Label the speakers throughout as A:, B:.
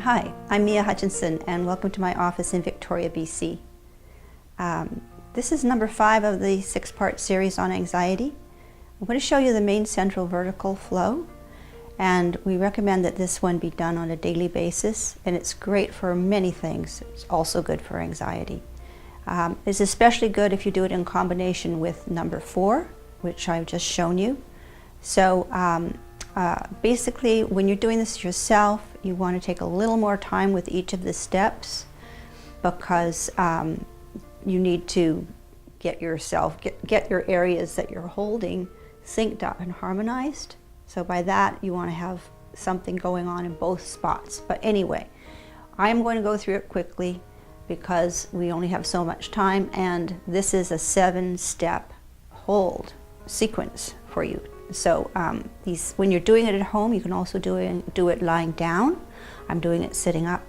A: Hi, I'm Mia Hutchinson and welcome to my office in Victoria, BC. This is number 5 of the 6-part series on anxiety. I'm going to show you the main central vertical flow, and we recommend that this one be done on a daily basis, and it's great for many things. It's also good for anxiety. It's especially good if you do it in combination with number 4, which I've just shown you. So basically, when you're doing this yourself, you want to take a little more time with each of the steps, because you need to get your areas that you're holding synced up and harmonized. So by that, you want to have something going on in both spots. But anyway, I'm going to go through it quickly because we only have so much time, and this is a 7-step hold sequence for you. So when you're doing it at home, you can also do it lying down. I'm doing it sitting up,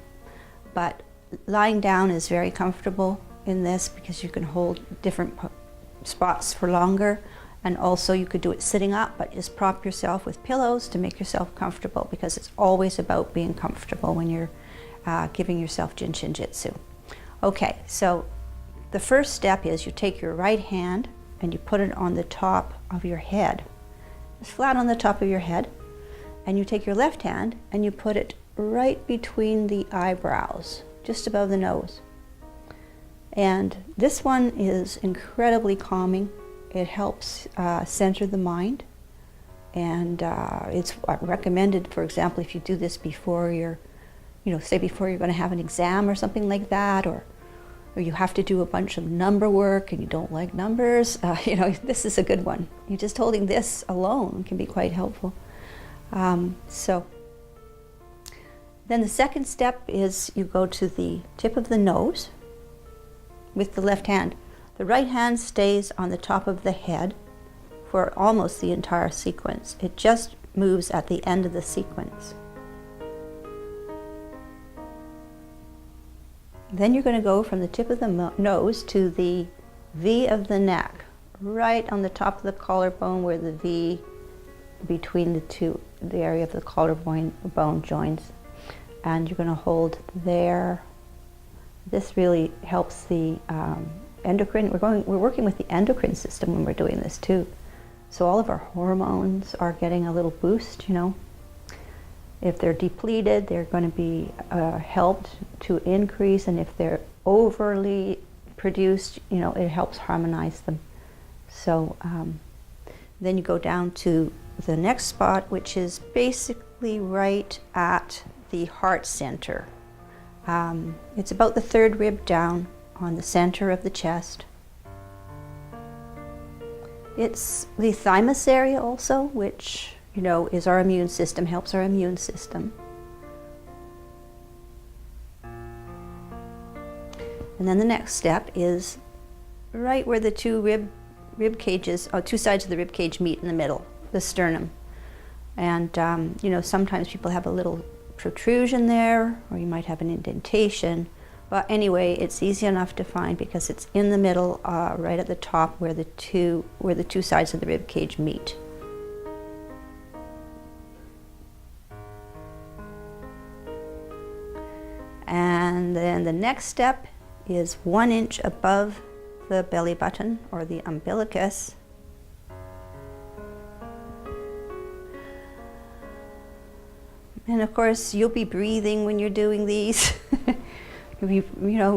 A: but lying down is very comfortable in this because you can hold different spots for longer, and also you could do it sitting up, but just prop yourself with pillows to make yourself comfortable, because it's always about being comfortable when you're giving yourself Jin Shin Jyutsu. Okay, so the first step is you take your right hand and you put it on the top of your head. It's flat on the top of your head, and you take your left hand and you put it right between the eyebrows, just above the nose. And this one is incredibly calming. It helps center the mind, and it's recommended, for example, if you do this before you're, say before you're going to have an exam or something like that, or you have to do a bunch of number work and you don't like numbers, this is a good one. You're just holding this alone can be quite helpful. So then the second step is you go to the tip of the nose with the left hand. The right hand stays on the top of the head for almost the entire sequence. It just moves at the end of the sequence. Then you're going to go from the tip of the nose to the V of the neck, right on the top of the collarbone where the V between the area of the collarbone joins. And you're going to hold there. This really helps the endocrine. We're working with the endocrine system when we're doing this too. So all of our hormones are getting a little boost, If they're depleted, they're going to be helped to increase, and if they're overly produced, it helps harmonize them. So then you go down to the next spot, which is basically right at the heart center. It's about the 3rd rib down on the center of the chest. It's the thymus area also, which is our immune system, helps our immune system. And then the next step is right where the two rib cages, two sides of the rib cage meet in the middle, the sternum. And sometimes people have a little protrusion there, or you might have an indentation. But anyway, it's easy enough to find because it's in the middle, right at the top where the two sides of the rib cage meet. And then the next step is 1 inch above the belly button, or the umbilicus. And of course, you'll be breathing when you're doing these. You'll be,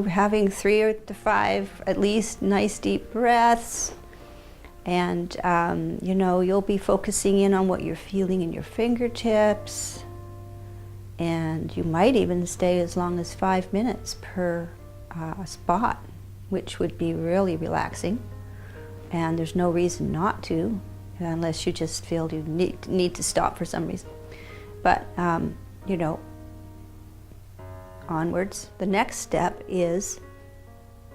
A: having 3 to 5 at least nice deep breaths. And, you'll be focusing in on what you're feeling in your fingertips. And you might even stay as long as 5 minutes per spot, which would be really relaxing. And there's no reason not to, unless you just feel you need to stop for some reason. But, onwards. The next step is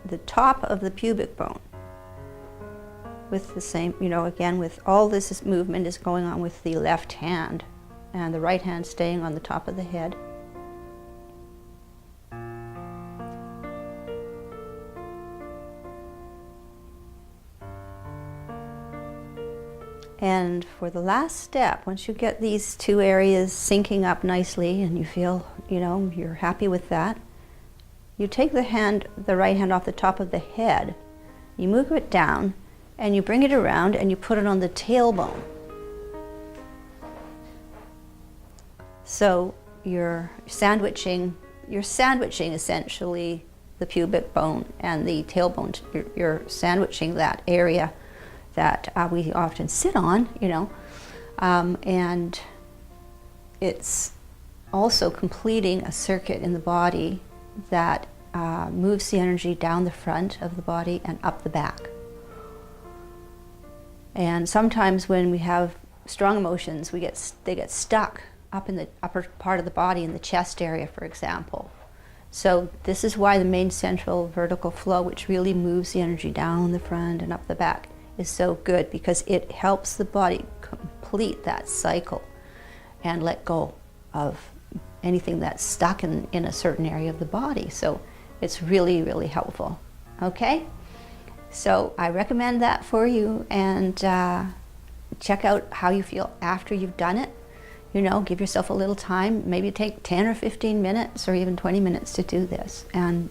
A: the top of the pubic bone. With the same, again, with all this movement is going on with the left hand, and the right hand staying on the top of the head. And for the last step, once you get these two areas syncing up nicely and you feel you know, you're happy with that. You take the right hand off the top of the head, you move it down, and you bring it around and you put it on the tailbone. So you're sandwiching essentially the pubic bone and the tailbone. You're sandwiching that area that we often sit on, you know, and it's also completing a circuit in the body that moves the energy down the front of the body and up the back. And sometimes when we have strong emotions, they get stuck up in the upper part of the body, in the chest area, for example. So this is why the main central vertical flow, which really moves the energy down the front and up the back, is so good, because it helps the body complete that cycle and let go of anything that's stuck in a certain area of the body. So it's really, really helpful. Okay? So I recommend that for you, and check out how you feel after you've done it. You know, give yourself a little time, maybe take 10 or 15 minutes or even 20 minutes to do this, and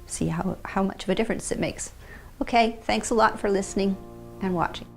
A: see how much of a difference it makes. Okay, thanks a lot for listening and watching.